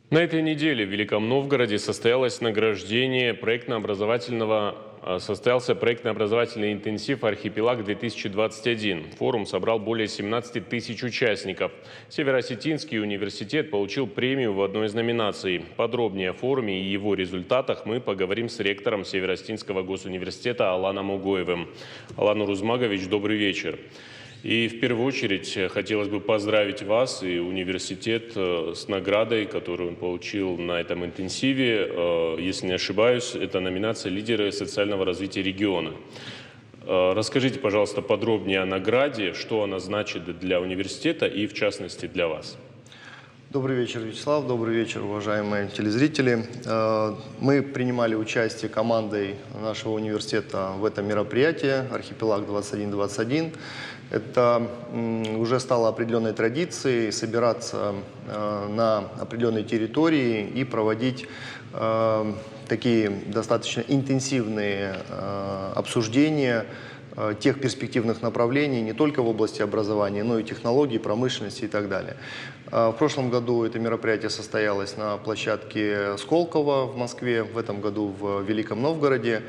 На этой неделе в Великом Новгороде состоялось награждение состоялся проектно-образовательный интенсив «Архипелаг-2021». Форум собрал более 17 тысяч участников. Северо-Осетинский университет получил премию в одной из номинаций. Подробнее о форуме и его результатах мы поговорим с ректором Северо-Осетинского госуниверситета Аланом Угоевым. Алан Урузмагович, добрый вечер. И в первую очередь хотелось бы поздравить вас и университет с наградой, которую он получил на этом интенсиве. Если не ошибаюсь, это номинация «Лидеры социального развития региона». Расскажите, пожалуйста, подробнее о награде, что она значит для университета и, в частности, для вас. Добрый вечер, Вячеслав. Добрый вечер, уважаемые телезрители. Мы принимали участие командой нашего университета в этом мероприятии «Архипелаг-2121». Это уже стало определенной традицией собираться на определенной территории и проводить такие достаточно интенсивные обсуждения тех перспективных направлений не только в области образования, но и технологий, промышленности и так далее. В прошлом году это мероприятие состоялось на площадке Сколково в Москве, в этом году в Великом Новгороде.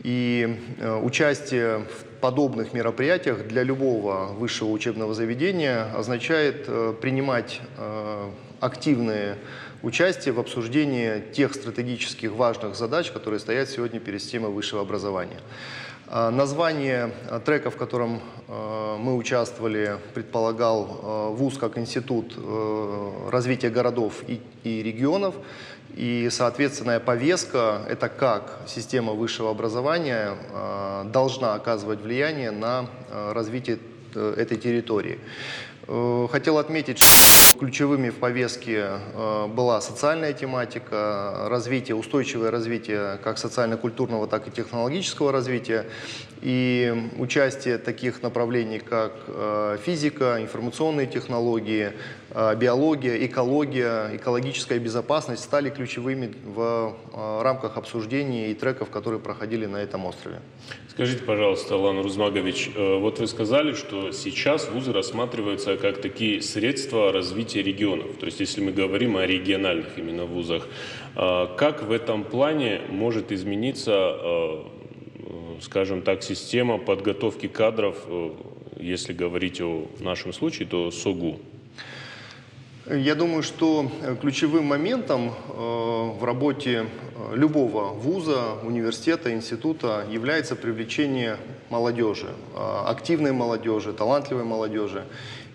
И участие в подобных мероприятиях для любого высшего учебного заведения означает принимать активное участие в обсуждении тех стратегических важных задач, которые стоят сегодня перед системой высшего образования. Название трека, в котором мы участвовали, предполагал вуз как институт развития городов и регионов. И соответственная повестка – это как система высшего образования должна оказывать влияние на развитие этой территории. Хотел отметить, что ключевыми в повестке была социальная тематика, устойчивое развитие как социально-культурного, так и технологического развития. И участие таких направлений, как физика, информационные технологии, биология, экология, экологическая безопасность стали ключевыми в рамках обсуждений и треков, которые проходили на этом острове. Скажите, пожалуйста, Алан Урузмагович, вот вы сказали, что сейчас вузы рассматриваются как такие средства развития регионов. То есть, если мы говорим о региональных именно вузах, как в этом плане может измениться, скажем так, система подготовки кадров, если говорить о нашем случае, то СОГУ? Я думаю, что ключевым моментом в работе любого вуза, университета, института является привлечение молодежи, активной молодежи, талантливой молодежи.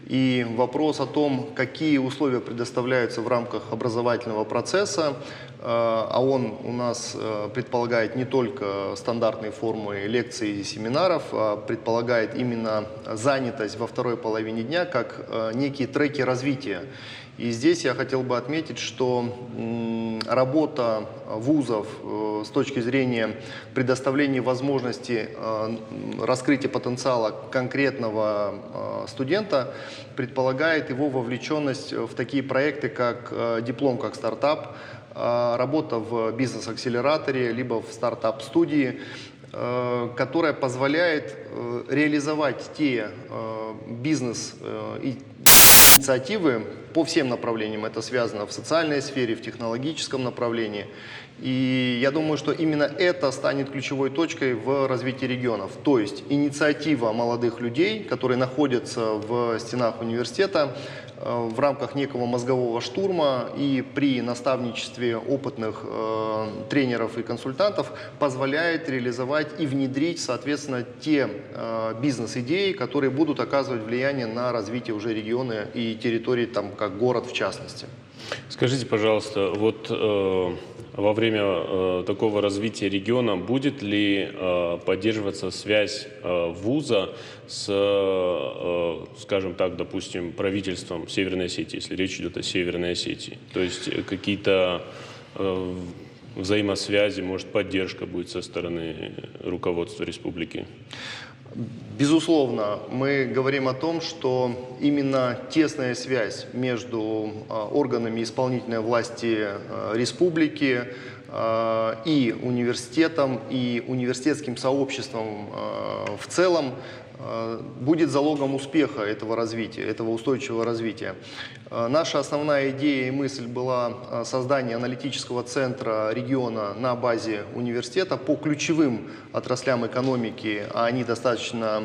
И вопрос о том, какие условия предоставляются в рамках образовательного процесса, а он у нас предполагает не только стандартные формы лекций и семинаров, а предполагает именно занятость во второй половине дня как некие треки развития. И здесь я хотел бы отметить, что работа вузов с точки зрения предоставления возможности раскрытия потенциала конкретного студента предполагает его вовлеченность в такие проекты, как диплом как стартап, работа в бизнес-акселераторе, либо в стартап-студии, которая позволяет реализовать те бизнес-инициативы по всем направлениям. Это связано в социальной сфере, в технологическом направлении. И я думаю, что именно это станет ключевой точкой в развитии регионов. То есть инициатива молодых людей, которые находятся в стенах университета, в рамках некого мозгового штурма и при наставничестве опытных тренеров и консультантов позволяет реализовать и внедрить, соответственно, те бизнес-идеи, которые будут оказывать влияние на развитие уже региона и территории, там, как город в частности. Скажите, пожалуйста, вот во время такого развития региона будет ли поддерживаться связь вуза с, скажем так, допустим, правительством Северной Осетии, если речь идет о Северной Осетии? То есть какие-то взаимосвязи, может, поддержка будет со стороны руководства республики? Безусловно, мы говорим о том, что именно тесная связь между органами исполнительной власти республики и университетом, и университетским сообществом в целом будет залогом успеха этого развития, этого устойчивого развития. Наша основная идея и мысль была создание аналитического центра региона на базе университета по ключевым отраслям экономики, а они достаточно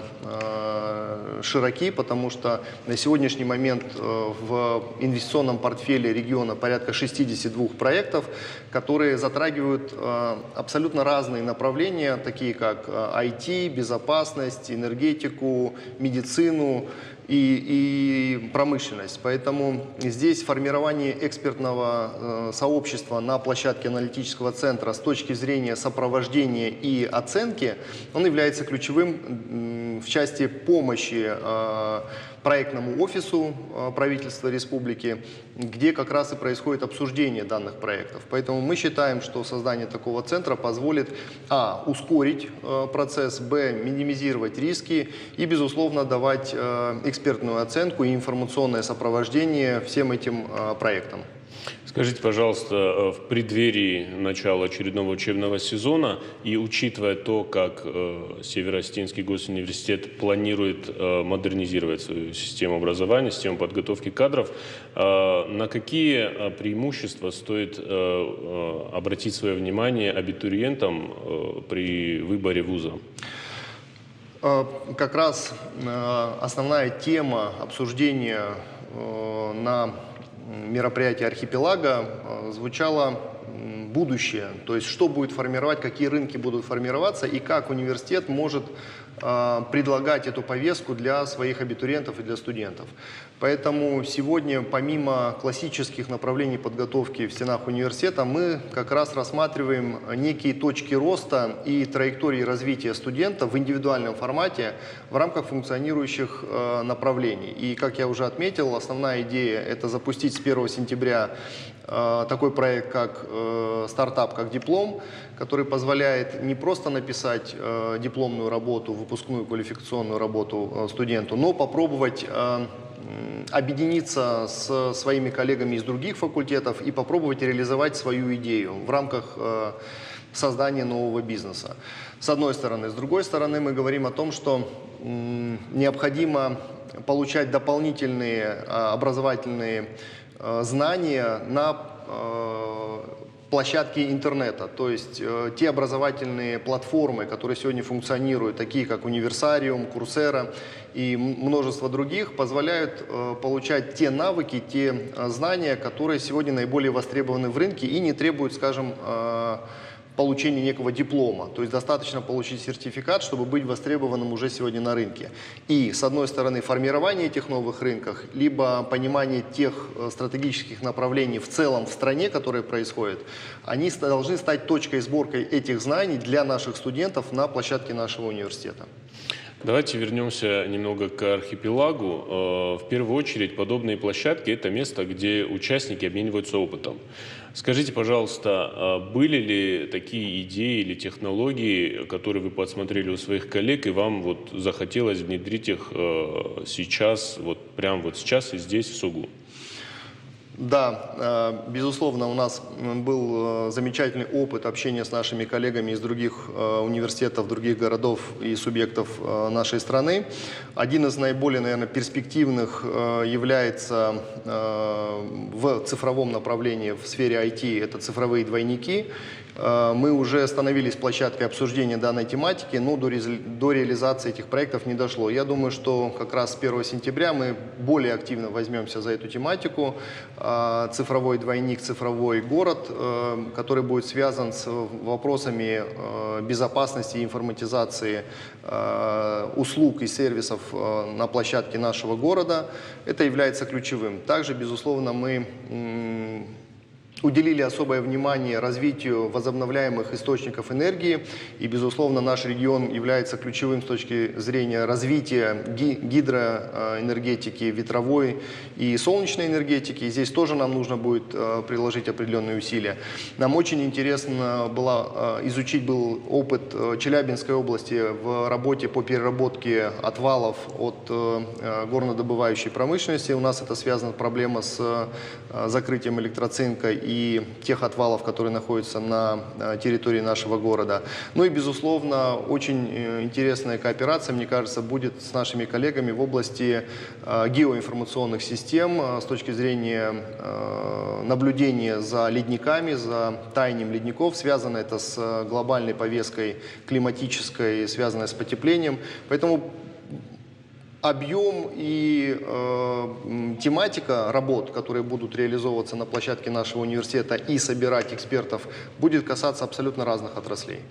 широки, потому что на сегодняшний момент в инвестиционном портфеле региона порядка 62 проектов, которые затрагивают абсолютно разные направления, такие как IT, безопасность, энергетику, медицину и промышленность. Поэтому здесь формирование экспертного сообщества на площадке аналитического центра с точки зрения сопровождения и оценки, он является ключевым в части помощи проектному офису правительства республики, где как раз и происходит обсуждение данных проектов. Поэтому мы считаем, что создание такого центра позволит ускорить процесс, минимизировать риски и, безусловно, давать экспертную оценку и информационное сопровождение всем этим проектам. Скажите, пожалуйста, в преддверии начала очередного учебного сезона и учитывая то, как Северо-Осетинский госуниверситет планирует модернизировать свою систему образования, систему подготовки кадров, на какие преимущества стоит обратить свое внимание абитуриентам при выборе вуза? Как раз основная тема обсуждения на мероприятие архипелага звучало будущее, то есть что будет формировать, какие рынки будут формироваться и как университет может предлагать эту повестку для своих абитуриентов и для студентов. Поэтому сегодня, помимо классических направлений подготовки в стенах университета, мы как раз рассматриваем некие точки роста и траектории развития студента в индивидуальном формате в рамках функционирующих направлений. И, как я уже отметил, основная идея – это запустить с 1 сентября такой проект, как стартап, как диплом, который позволяет не просто написать дипломную работу, выпускную квалификационную работу студенту, но попробовать объединиться с своими коллегами из других факультетов и попробовать реализовать свою идею в рамках создания нового бизнеса. С одной стороны. С другой стороны, мы говорим о том, что необходимо получать дополнительные образовательные знания на площадки интернета, то есть те образовательные платформы, которые сегодня функционируют, такие как Универсариум, Курсера и множество других, позволяют получать те навыки, те знания, которые сегодня наиболее востребованы в рынке и не требуют, скажем, получения некого диплома. То есть достаточно получить сертификат, чтобы быть востребованным уже сегодня на рынке. И, с одной стороны, формирование этих новых рынков, либо понимание тех стратегических направлений в целом в стране, которые происходят, они должны стать точкой сборки этих знаний для наших студентов на площадке нашего университета. Давайте вернемся немного к архипелагу. В первую очередь, подобные площадки – это место, где участники обмениваются опытом. Скажите, пожалуйста, были ли такие идеи или технологии, которые вы подсмотрели у своих коллег, и вам вот захотелось внедрить их сейчас, прямо сейчас и здесь, в СОГУ? Да, безусловно, у нас был замечательный опыт общения с нашими коллегами из других университетов, других городов и субъектов нашей страны. Один из наиболее, наверное, перспективных является в цифровом направлении в сфере IT – это цифровые двойники. Мы уже становились площадкой обсуждения данной тематики, но до реализации этих проектов не дошло. Я думаю, что как раз с 1 сентября мы более активно возьмемся за эту тематику. Цифровой двойник, цифровой город, который будет связан с вопросами безопасности и информатизации услуг и сервисов на площадке нашего города. Это является ключевым. Также, безусловно, мы уделили особое внимание развитию возобновляемых источников энергии. И, безусловно, наш регион является ключевым с точки зрения развития гидроэнергетики, ветровой и солнечной энергетики. И здесь тоже нам нужно будет приложить определенные усилия. Нам очень интересно изучить был опыт Челябинской области в работе по переработке отвалов от горнодобывающей промышленности. У нас это связана проблема с закрытием электроцинка и тех отвалов, которые находятся на территории нашего города. Ну и, безусловно, очень интересная кооперация, мне кажется, будет с нашими коллегами в области геоинформационных систем с точки зрения наблюдения за ледниками, за таянием ледников. Связано это с глобальной повесткой климатической, связанной с потеплением. Поэтому объем и тематика работ, которые будут реализовываться на площадке нашего университета и собирать экспертов, будет касаться абсолютно разных отраслей.